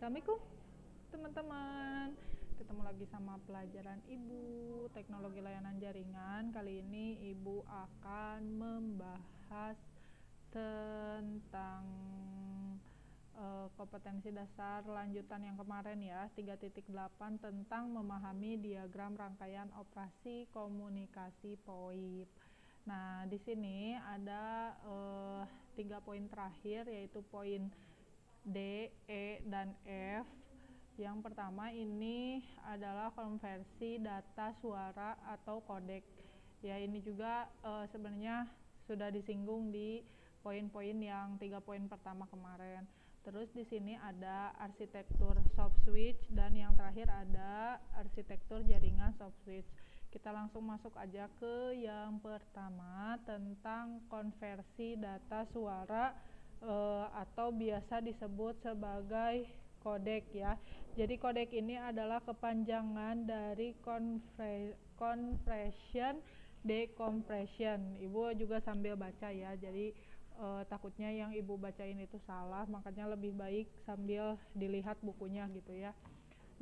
Assalamualaikum teman-teman, ketemu lagi sama pelajaran Ibu Teknologi Layanan Jaringan. Kali ini Ibu akan membahas tentang kompetensi dasar lanjutan yang kemarin ya, 3.8 tentang memahami diagram rangkaian operasi komunikasi POIP. Nah, di sini ada 3 poin terakhir, yaitu poin D, E, dan F. Yang pertama ini adalah konversi data suara atau kodek. Ya, ini juga sebenarnya sudah disinggung di poin-poin yang 3 poin pertama kemarin. Terus di sini ada arsitektur soft switch dan yang terakhir ada arsitektur jaringan soft switch. Kita langsung masuk aja ke yang pertama tentang konversi data suara atau biasa disebut sebagai kodek ya. Jadi kodek ini adalah kepanjangan dari compression decompression. Ibu juga sambil baca ya. Jadi takutnya yang Ibu bacain itu salah, makanya lebih baik sambil dilihat bukunya gitu ya.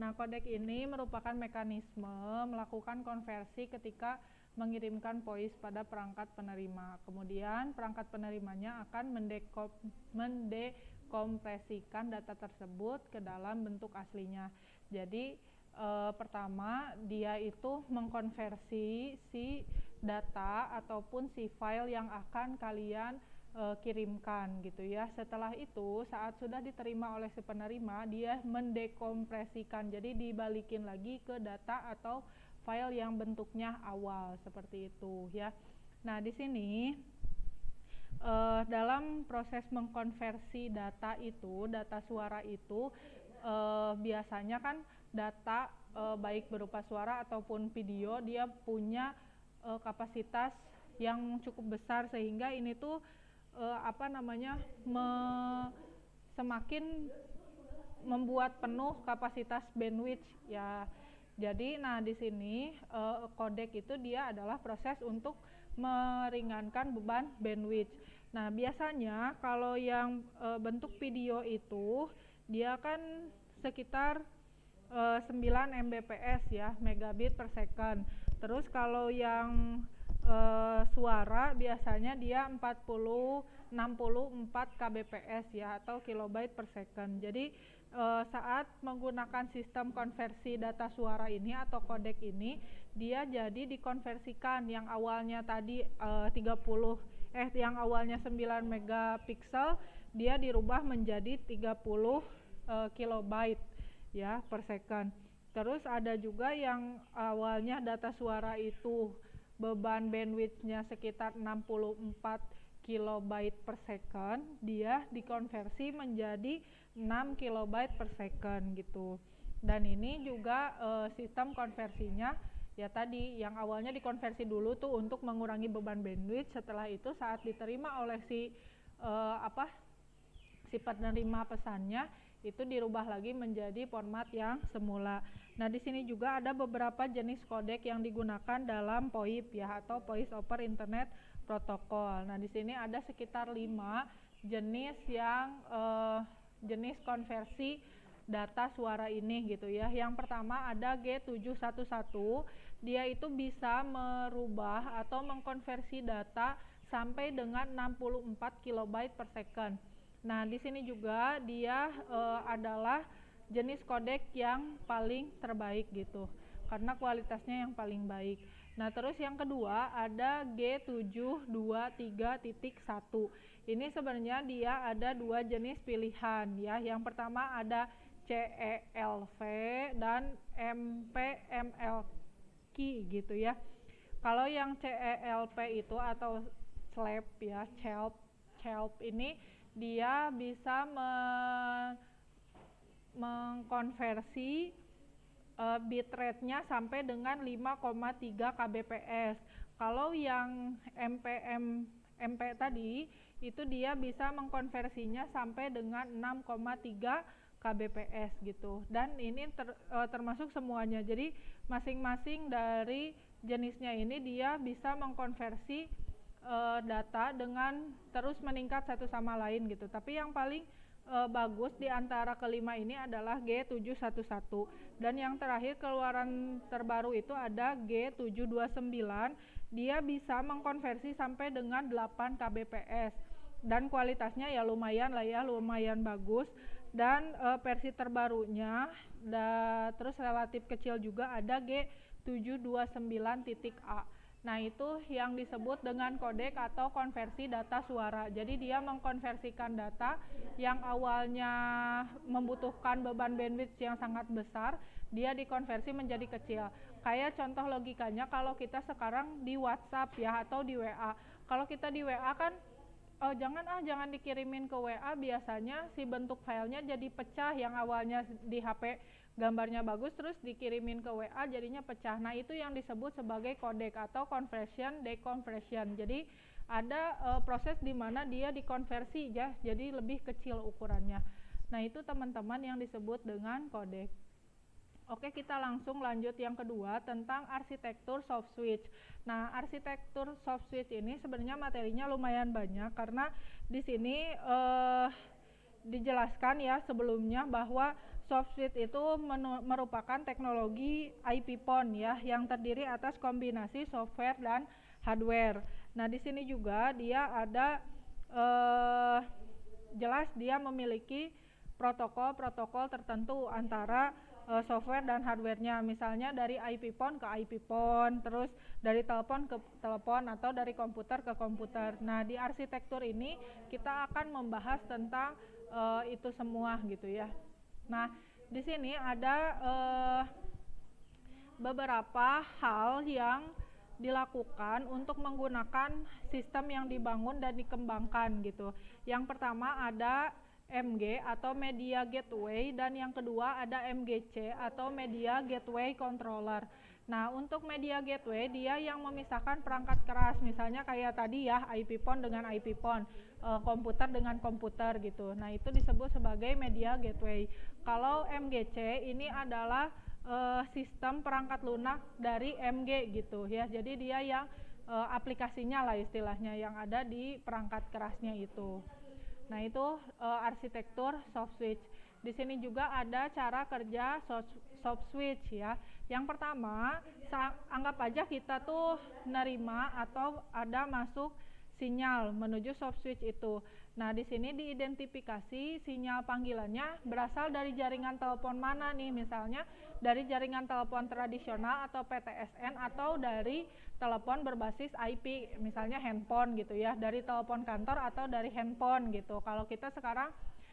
Nah, kodek ini merupakan mekanisme melakukan konversi ketika mengirimkan voice pada perangkat penerima. Kemudian perangkat penerimanya akan mendekompresikan data tersebut ke dalam bentuk aslinya. Jadi pertama dia itu mengkonversi si data ataupun si file yang akan kalian kirimkan gitu ya. Setelah itu saat sudah diterima oleh si penerima, dia mendekompresikan, jadi dibalikin lagi ke data atau file yang bentuknya awal seperti itu ya. Nah, di sini dalam proses mengkonversi data itu, data suara itu biasanya kan data baik berupa suara ataupun video dia punya kapasitas yang cukup besar, sehingga ini tuh semakin membuat penuh kapasitas bandwidth ya. Jadi di sini kodek itu dia adalah proses untuk meringankan beban bandwidth. Nah, biasanya kalau yang bentuk video itu dia kan sekitar 9 Mbps ya, megabit per second. Terus kalau yang suara biasanya dia 64 kbps ya, atau kilobyte per second. Jadi saat menggunakan sistem konversi data suara ini atau kodek ini, dia jadi dikonversikan yang awalnya tadi yang awalnya 9 megapiksel, dia dirubah menjadi 30 kilobyte ya per second. Terus ada juga yang awalnya data suara itu beban bandwidthnya sekitar 64 kilobyte per second, dia dikonversi menjadi 6 kilobyte per second gitu. Dan ini juga sistem konversinya ya tadi yang awalnya dikonversi dulu tuh untuk mengurangi beban bandwidth. Setelah itu saat diterima oleh si penerima pesannya, itu dirubah lagi menjadi format yang semula. Nah, di sini juga ada beberapa jenis kodek yang digunakan dalam POIP ya, atau Voice over Internet Protocol. Nah, di sini ada sekitar 5 jenis yang jenis konversi data suara ini gitu ya. Yang pertama ada G711, dia itu bisa merubah atau mengkonversi data sampai dengan 64 kilobyte per second. Nah, di sini juga dia adalah jenis kodek yang paling terbaik gitu, karena kualitasnya yang paling baik. Nah, terus yang kedua ada G723.1. Ini sebenarnya dia ada 2 jenis pilihan ya. Yang pertama ada CELV dan MPMLQ gitu ya. Kalau yang CELV itu atau CELV ya, CELV ini dia bisa mengkonversi bitrate-nya sampai dengan 5,3 kbps. Kalau yang MP tadi itu dia bisa mengkonversinya sampai dengan 6,3 kbps gitu. Dan ini termasuk semuanya. Jadi masing-masing dari jenisnya ini dia bisa mengkonversi data dengan terus meningkat satu sama lain gitu. Tapi yang paling bagus di antara kelima ini adalah G711, dan yang terakhir keluaran terbaru itu ada G729. Dia bisa mengkonversi sampai dengan 8 kbps dan kualitasnya ya lumayan lah ya, lumayan bagus. Dan versi terbarunya terus relatif kecil juga ada G729.A. Nah, itu yang disebut dengan kodek atau konversi data suara. Jadi dia mengkonversikan data yang awalnya membutuhkan beban bandwidth yang sangat besar, dia dikonversi menjadi kecil. Kayak contoh logikanya kalau kita sekarang di WhatsApp ya, atau di WA. Kalau kita di WA kan jangan dikirimin ke WA, biasanya si bentuk filenya jadi pecah, yang awalnya di HP gambarnya bagus terus dikirimin ke WA jadinya pecah. Nah, itu yang disebut sebagai codec atau conversion deconversion. Jadi ada proses di mana dia dikonversi ya, jadi lebih kecil ukurannya. Nah, itu teman-teman yang disebut dengan codec. Oke, kita langsung lanjut yang kedua tentang arsitektur soft switch. Nah, arsitektur soft switch ini sebenarnya materinya lumayan banyak karena di sini dijelaskan ya sebelumnya bahwa soft switch itu merupakan teknologi IP PON ya, yang terdiri atas kombinasi software dan hardware. Nah, di sini juga dia ada jelas dia memiliki protokol-protokol tertentu antara software dan hardware-nya. Misalnya dari IP PON ke IP PON, terus dari telepon ke telepon, atau dari komputer ke komputer. Nah, di arsitektur ini kita akan membahas tentang itu semua gitu ya. Nah, di sini ada beberapa hal yang dilakukan untuk menggunakan sistem yang dibangun dan dikembangkan gitu. Yang pertama ada MG atau Media Gateway, dan yang kedua ada MGC atau Media Gateway Controller. Nah, untuk Media Gateway dia yang memisahkan perangkat keras, misalnya kayak tadi ya IP PON dengan IP PON, komputer dengan komputer gitu. Nah, itu disebut sebagai Media Gateway. Kalau MGC ini adalah sistem perangkat lunak dari MG gitu ya. Jadi dia yang aplikasinya lah istilahnya yang ada di perangkat kerasnya itu. Nah, itu arsitektur soft switch. Di sini juga ada cara kerja soft switch ya. Yang pertama, anggap aja kita tuh nerima atau ada masuk sinyal menuju soft switch itu. Nah, di sini diidentifikasi sinyal panggilannya berasal dari jaringan telepon mana nih, misalnya dari jaringan telepon tradisional atau PTSN, atau dari telepon berbasis IP, misalnya handphone gitu ya, dari telepon kantor atau dari handphone gitu. Kalau kita sekarang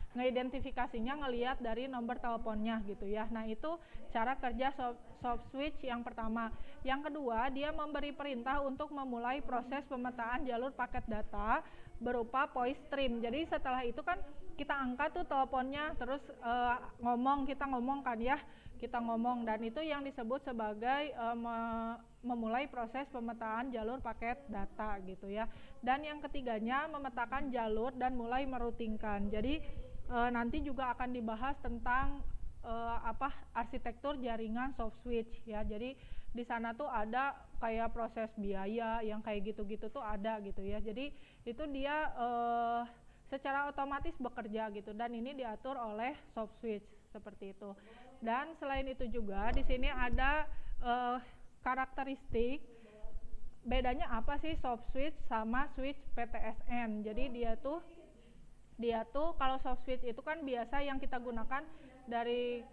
ngeidentifikasinya ngelihat dari nomor teleponnya gitu ya. Nah, itu cara kerja soft switch yang pertama. Yang kedua, dia memberi perintah untuk memulai proses pemetaan jalur paket data berupa voice stream. Jadi setelah itu kan kita angkat tuh teleponnya, terus kita ngomong kan ya, kita ngomong, dan itu yang disebut sebagai memulai proses pemetaan jalur paket data gitu ya. Dan yang ketiganya memetakan jalur dan mulai merutingkan. Jadi nanti juga akan dibahas tentang arsitektur jaringan soft switch ya. Jadi di sana tuh ada kayak proses biaya yang kayak gitu-gitu tuh ada gitu ya. Jadi itu dia secara otomatis bekerja gitu, dan ini diatur oleh soft switch seperti itu. Dan selain itu juga di sini ada karakteristik bedanya apa sih soft switch sama switch PTSN. Jadi dia tuh kalau soft switch itu kan biasa yang kita gunakan dari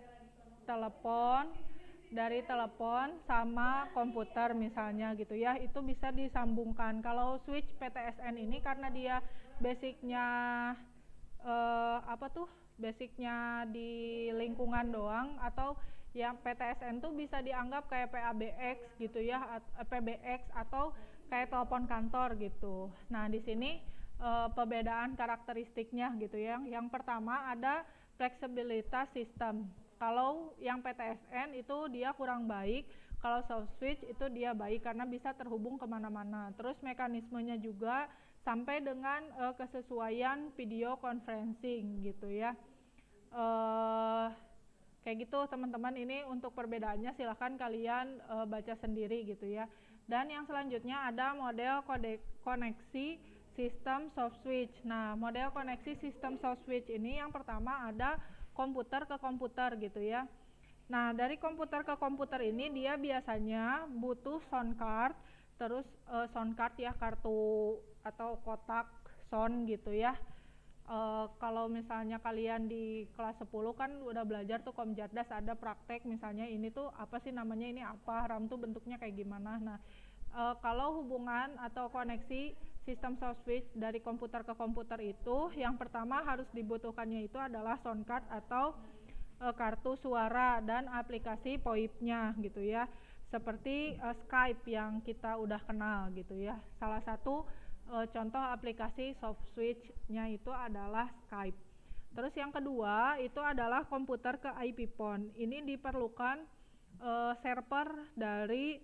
telepon sama komputer misalnya gitu ya, itu bisa disambungkan. Kalau switch PTSN ini karena dia basicnya basicnya di lingkungan doang, atau yang PTSN tuh bisa dianggap kayak PABX gitu ya, PBX, atau kayak telepon kantor gitu. Nah, di sini perbedaan karakteristiknya gitu ya. Yang pertama ada fleksibilitas sistem. Kalau yang PTSN itu dia kurang baik, kalau soft switch itu dia baik karena bisa terhubung kemana-mana. Terus mekanismenya juga sampai dengan kesesuaian video conferencing gitu ya. Kayak gitu teman-teman, ini untuk perbedaannya silahkan kalian baca sendiri gitu ya. Dan yang selanjutnya ada model koneksi sistem soft switch. Nah, model koneksi sistem soft switch ini yang pertama ada komputer ke komputer gitu ya. Nah, dari komputer ke komputer ini dia biasanya butuh sound card, terus sound card ya, kartu atau kotak sound gitu ya. Kalau misalnya kalian di kelas 10 kan udah belajar tuh Komjardas, ada praktek misalnya ini tuh apa sih namanya, ini apa, RAM tuh bentuknya kayak gimana. Nah, kalau hubungan atau koneksi sistem soft switch dari komputer ke komputer itu yang pertama harus dibutuhkannya itu adalah sound card atau kartu suara dan aplikasi VoIP-nya gitu ya, seperti Skype yang kita udah kenal gitu ya. Salah satu contoh aplikasi soft switch-nya itu adalah Skype. Terus yang kedua itu adalah komputer ke IP phone. Ini diperlukan server dari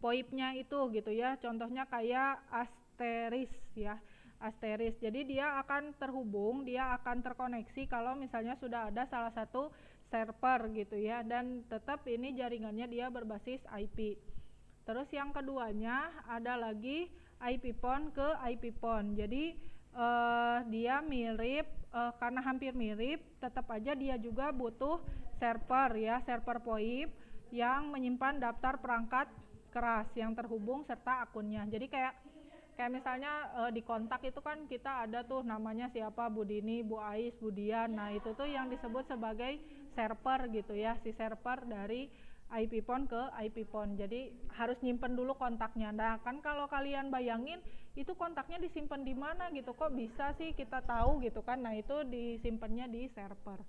VoIP-nya itu gitu ya. Contohnya kayak Asteris ya. Asteris. Jadi dia akan terhubung, dia akan terkoneksi kalau misalnya sudah ada salah satu server gitu ya, dan tetap ini jaringannya dia berbasis IP. Terus yang keduanya ada lagi IP phone ke IP phone. Jadi dia mirip, karena hampir mirip, tetap aja dia juga butuh server ya, server VoIP yang menyimpan daftar perangkat keras yang terhubung serta akunnya. Jadi kayak misalnya di kontak itu kan kita ada tuh namanya siapa, Bu Dini, Bu Ais, Bu Dian. Nah, itu tuh yang disebut sebagai server gitu ya, si server dari IP phone ke IP phone. Jadi harus nyimpen dulu kontaknya. Nah, kan kalau kalian bayangin itu kontaknya disimpan di mana gitu, kok bisa sih kita tahu gitu kan. Nah, itu disimpannya di server.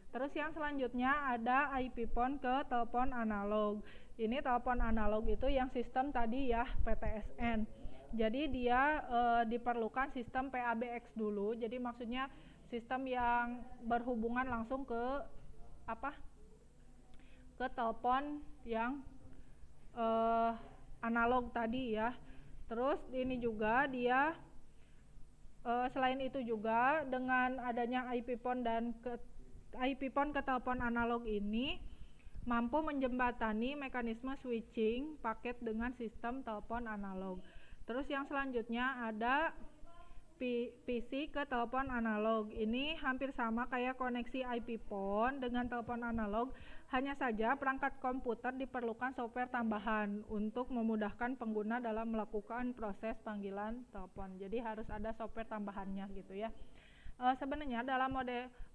Terus yang selanjutnya ada IP phone ke telepon analog. Ini telepon analog itu yang sistem tadi ya, PTSN. Jadi dia diperlukan sistem PABX dulu. Jadi maksudnya sistem yang berhubungan langsung ke ke telepon yang analog tadi ya. Terus ini juga dia selain itu juga dengan adanya IP phone dan IP phone ke telepon analog ini mampu menjembatani mekanisme switching paket dengan sistem telepon analog. Terus yang selanjutnya ada PC ke telepon analog. Ini hampir sama kayak koneksi IP phone dengan telepon analog, hanya saja perangkat komputer diperlukan software tambahan untuk memudahkan pengguna dalam melakukan proses panggilan telepon. Jadi harus ada software tambahannya gitu ya. Sebenarnya dalam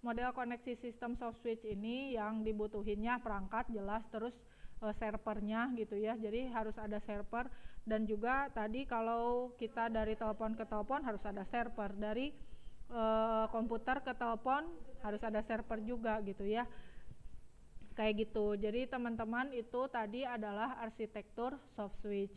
model koneksi sistem soft switch ini yang dibutuhinnya perangkat jelas, terus servernya gitu ya. Jadi harus ada server, dan juga tadi kalau kita dari telepon ke telepon harus ada server, dari komputer ke telepon harus ada server juga gitu ya, kayak gitu. Jadi teman-teman, itu tadi adalah arsitektur soft switch.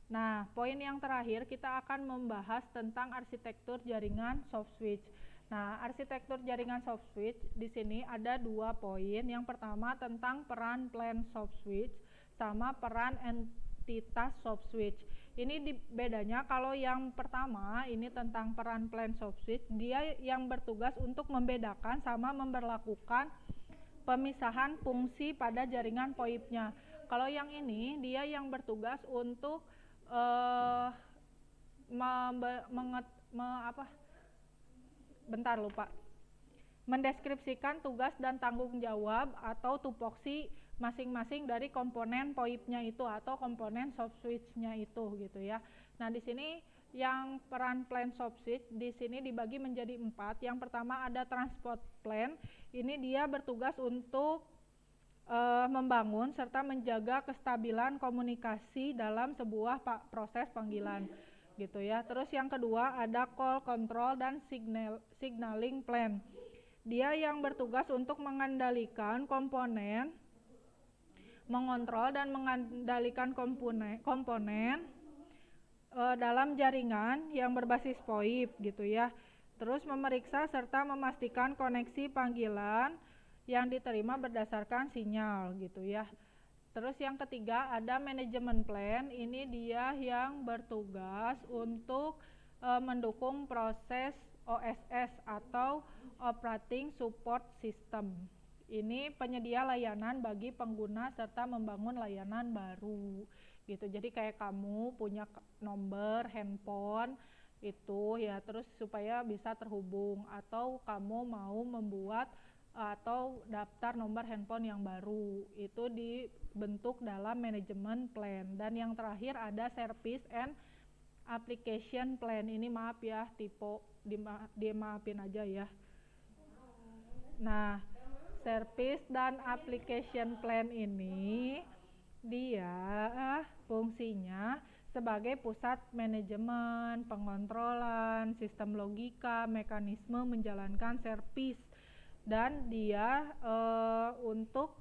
Nah, poin yang terakhir kita akan membahas tentang arsitektur jaringan soft switch. Nah, arsitektur jaringan soft switch di sini ada 2 poin. Yang pertama tentang peran plan soft switch sama peran entitas soft switch. Ini bedanya, kalau yang pertama ini tentang peran plan soft switch, dia yang bertugas untuk membedakan sama memberlakukan pemisahan fungsi pada jaringan VoIP-nya. Kalau yang ini dia yang bertugas untuk mendeskripsikan tugas dan tanggung jawab atau tupoksi masing-masing dari komponen VoIP-nya itu atau komponen soft switch-nya itu gitu ya. Nah, di sini yang peran plan soft switch di sini dibagi menjadi 4. Yang pertama ada transport plan. Ini dia bertugas untuk membangun serta menjaga kestabilan komunikasi dalam sebuah proses panggilan gitu ya. Terus yang kedua ada call control dan signaling plan. Dia yang bertugas untuk mengendalikan komponen, mengontrol dan mengendalikan komponen dalam jaringan yang berbasis VoIP gitu ya. Terus memeriksa serta memastikan koneksi panggilan yang diterima berdasarkan sinyal gitu ya. Terus yang ketiga ada manajemen plan. Ini dia yang bertugas untuk mendukung proses OSS atau Operating Support System. Ini penyedia layanan bagi pengguna serta membangun layanan baru gitu. Jadi kayak kamu punya nomor handphone, itu ya, terus supaya bisa terhubung, atau kamu mau membuat atau daftar nomor handphone yang baru, itu dibentuk dalam manajemen plan. Dan yang terakhir ada service and application plan. Ini maaf ya, typo, dimaafin aja ya. Nah, service dan application plan ini dia fungsinya sebagai pusat manajemen, pengontrolan, sistem logika, mekanisme menjalankan servis, dan dia untuk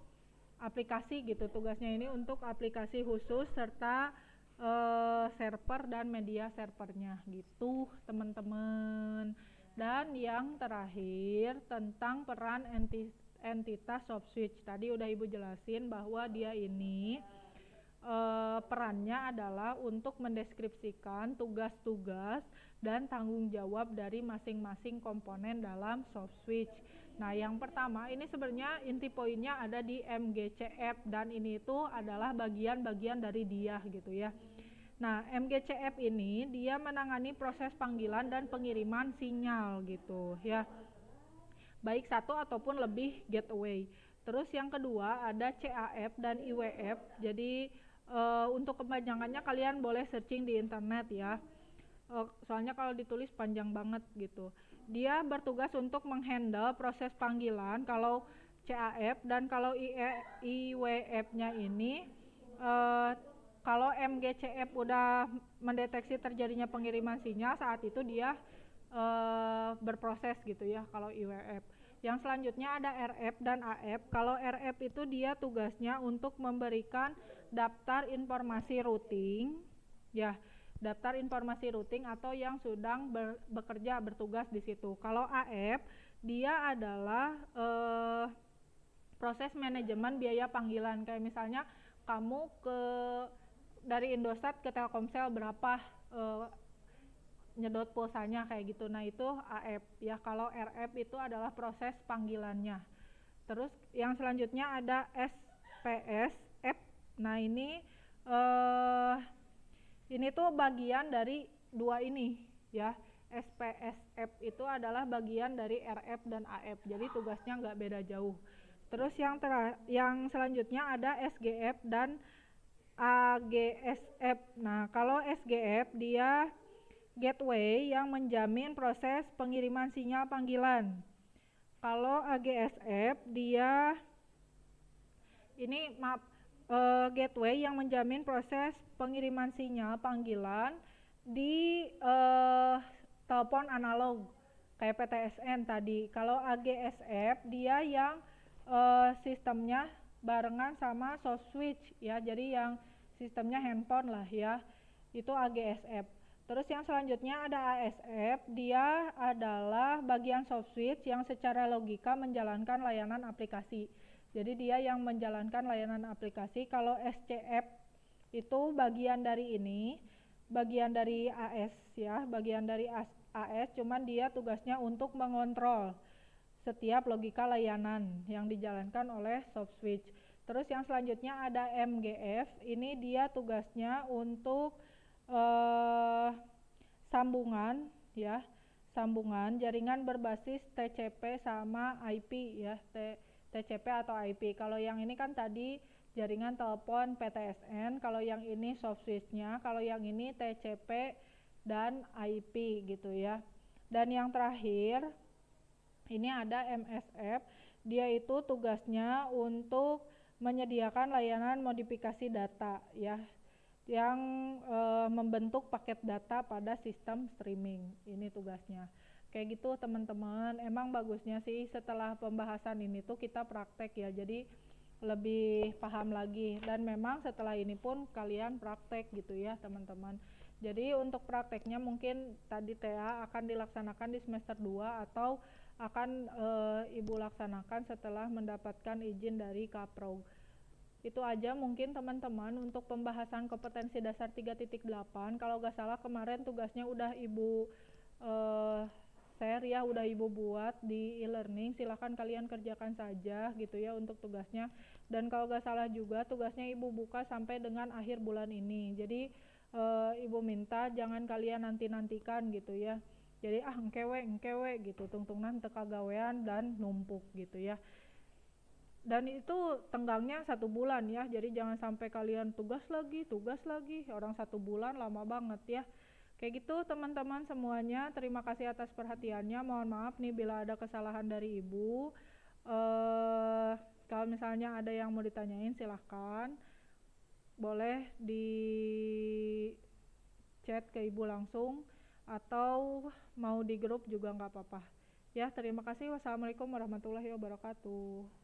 aplikasi gitu, tugasnya ini untuk aplikasi khusus serta server dan media servernya gitu teman-teman. Dan yang terakhir tentang peran entitas SoftSwitch, tadi udah Ibu jelasin bahwa dia ini perannya adalah untuk mendeskripsikan tugas-tugas dan tanggung jawab dari masing-masing komponen dalam SoftSwitch. Nah, yang pertama ini sebenarnya inti poinnya ada di MGCF, dan ini itu adalah bagian-bagian dari dia gitu ya. Nah, MGCF ini dia menangani proses panggilan dan pengiriman sinyal gitu ya, baik satu ataupun lebih gateway. Terus yang kedua ada CAF dan IWF. Jadi untuk kepanjangannya kalian boleh searching di internet ya. Soalnya kalau ditulis panjang banget gitu. Dia bertugas untuk menghandle proses panggilan kalau CAF, dan kalau IWF-nya ini kalau MGCF udah mendeteksi terjadinya pengiriman sinyal, saat itu dia berproses gitu ya kalau IWF. Yang selanjutnya ada RF dan AF. Kalau RF itu dia tugasnya untuk memberikan daftar informasi routing ya, daftar informasi routing atau yang sedang bekerja bertugas di situ. Kalau AF dia adalah proses manajemen biaya panggilan, kayak misalnya kamu dari Indosat ke Telkomsel berapa nyedot pulsanya kayak gitu. Nah, itu AF ya. Kalau RF itu adalah proses panggilannya. Terus yang selanjutnya ada SPSF. Nah, ini tuh bagian dari dua ini ya. SPSF itu adalah bagian dari RF dan AF. Jadi tugasnya nggak beda jauh. Terus yang selanjutnya ada SGF dan AGSF. Nah, kalau SGF dia gateway yang menjamin proses pengiriman sinyal panggilan. Kalau AGSF dia ini gateway yang menjamin proses pengiriman sinyal panggilan di telepon analog kayak PTSN tadi. Kalau AGSF dia yang sistemnya barengan sama SoftSwitch ya, jadi yang sistemnya handphone lah ya, itu AGSF. Terus yang selanjutnya ada ASF, dia adalah bagian SoftSwitch yang secara logika menjalankan layanan aplikasi. Jadi dia yang menjalankan layanan aplikasi. Kalau SCF itu bagian dari ini, bagian dari AS ya, bagian dari AS, cuman dia tugasnya untuk mengontrol setiap logika layanan yang dijalankan oleh SoftSwitch. Terus yang selanjutnya ada MGF, ini dia tugasnya untuk sambungan ya, sambungan jaringan berbasis TCP sama IP ya, TCP atau IP. Kalau yang ini kan tadi jaringan telepon PTSN, kalau yang ini SoftSwitch-nya, kalau yang ini TCP dan IP gitu ya. Dan yang terakhir ini ada MSF, dia itu tugasnya untuk menyediakan layanan modifikasi data ya, yang membentuk paket data pada sistem streaming. Ini tugasnya. Kayak gitu teman-teman. Emang bagusnya sih setelah pembahasan ini tuh kita praktek ya, jadi lebih paham lagi. Dan memang setelah ini pun kalian praktek gitu ya teman-teman. Jadi untuk prakteknya mungkin tadi TA akan dilaksanakan di semester 2 atau akan Ibu laksanakan setelah mendapatkan izin dari Kaprog. Itu aja mungkin teman-teman untuk pembahasan kompetensi dasar 3.8. Kalau gak salah kemarin tugasnya udah Ibu share ya, udah Ibu buat di e-learning. Silahkan kalian kerjakan saja gitu ya untuk tugasnya. Dan kalau gak salah juga tugasnya Ibu buka sampai dengan akhir bulan ini. Jadi Ibu minta jangan kalian nantikan gitu ya. Jadi engkewe gitu, tungtungnan teka gawean dan numpuk gitu ya. Dan itu tenggangnya 1 bulan ya, jadi jangan sampai kalian tugas lagi, orang 1 bulan lama banget ya. Kayak gitu teman-teman semuanya, terima kasih atas perhatiannya. Mohon maaf nih bila ada kesalahan dari ibu. Kalau misalnya ada yang mau ditanyain silahkan, boleh di chat ke ibu langsung atau mau di grup juga nggak apa-apa ya. Terima kasih. Wassalamualaikum warahmatullahi wabarakatuh.